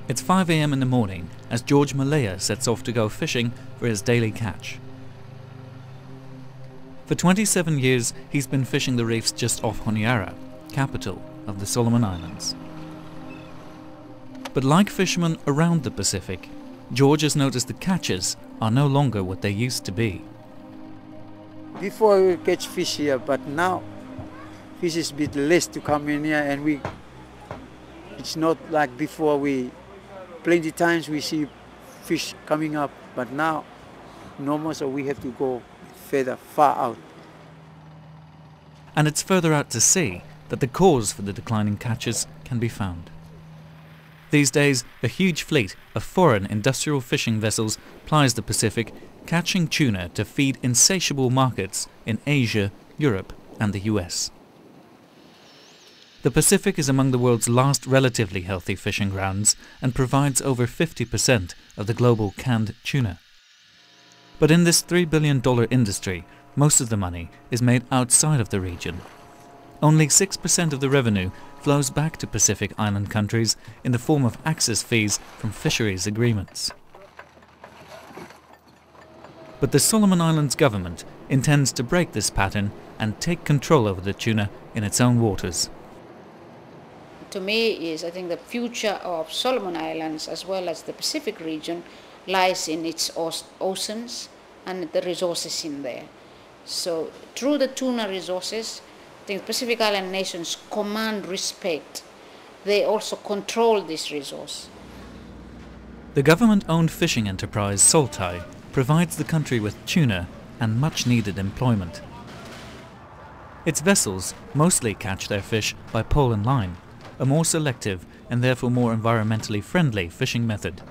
It's 5 a.m. in the morning as George Malaya sets off to go fishing for his daily catch. For 27 years, he's been fishing the reefs just off Honiara, capital of the Solomon Islands. But like fishermen around the Pacific, George has noticed the catches are no longer what they used to be. Before we catch fish here, but now fish is a bit less to come in here, and it's not like before. Plenty times we see fish coming up, but now no more, so we have to go far out. And it's further out to sea that the cause for the declining catches can be found. These days, a huge fleet of foreign industrial fishing vessels plies the Pacific, catching tuna to feed insatiable markets in Asia, Europe and the US. The Pacific is among the world's last relatively healthy fishing grounds and provides over 50% of the global canned tuna. But in this $3 billion industry, most of the money is made outside of the region. Only 6% of the revenue flows back to Pacific Island countries in the form of access fees from fisheries agreements. But the Solomon Islands government intends to break this pattern and take control over the tuna in its own waters. To me, I think the future of Solomon Islands as well as the Pacific region lies in its oceans and the resources in there. So through the tuna resources, I think Pacific Island nations command respect. They also control this resource. The government-owned fishing enterprise Soltai provides the country with tuna and much-needed employment. Its vessels mostly catch their fish by pole and line, a more selective and therefore more environmentally friendly fishing method.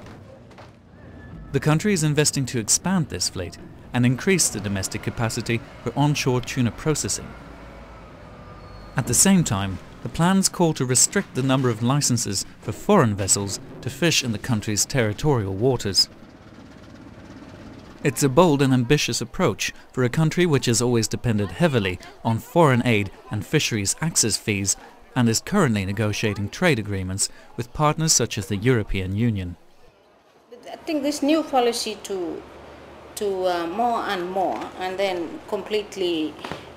The country is investing to expand this fleet and increase the domestic capacity for onshore tuna processing. At the same time, the plans call to restrict the number of licenses for foreign vessels to fish in the country's territorial waters. It's a bold and ambitious approach for a country which has always depended heavily on foreign aid and fisheries access fees and is currently negotiating trade agreements with partners such as the European Union. I think this new policy to more and more and then completely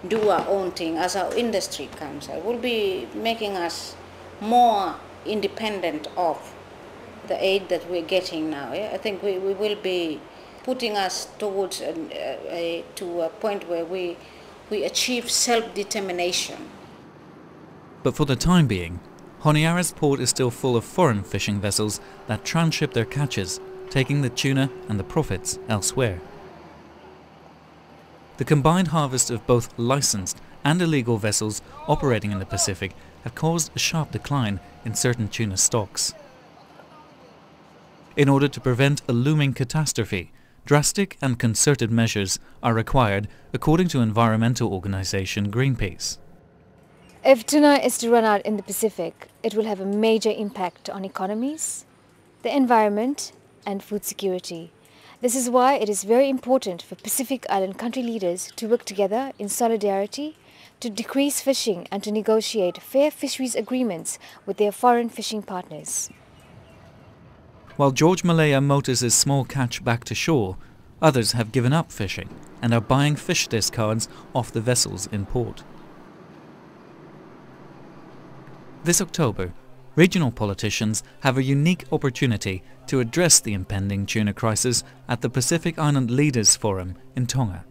do our own thing as our industry comes will be making us more independent of the aid that we're getting now. Yeah? I think we will be putting us towards to a point where we achieve self-determination. But for the time being, Honiara's port is still full of foreign fishing vessels that transship their catches, taking the tuna and the profits elsewhere. The combined harvest of both licensed and illegal vessels operating in the Pacific have caused a sharp decline in certain tuna stocks. In order to prevent a looming catastrophe, drastic and concerted measures are required, according to environmental organization Greenpeace. If tuna is to run out in the Pacific, it will have a major impact on economies, the environment and food security. This is why it is very important for Pacific Island country leaders to work together in solidarity to decrease fishing and to negotiate fair fisheries agreements with their foreign fishing partners. While George Malaya motors his small catch back to shore, others have given up fishing and are buying fish discards off the vessels in port. This October, regional politicians have a unique opportunity to address the impending tuna crisis at the Pacific Island Leaders Forum in Tonga.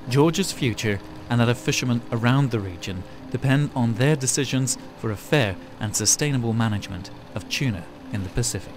George's future and that of fishermen around the region depend on their decisions for a fair and sustainable management of tuna in the Pacific.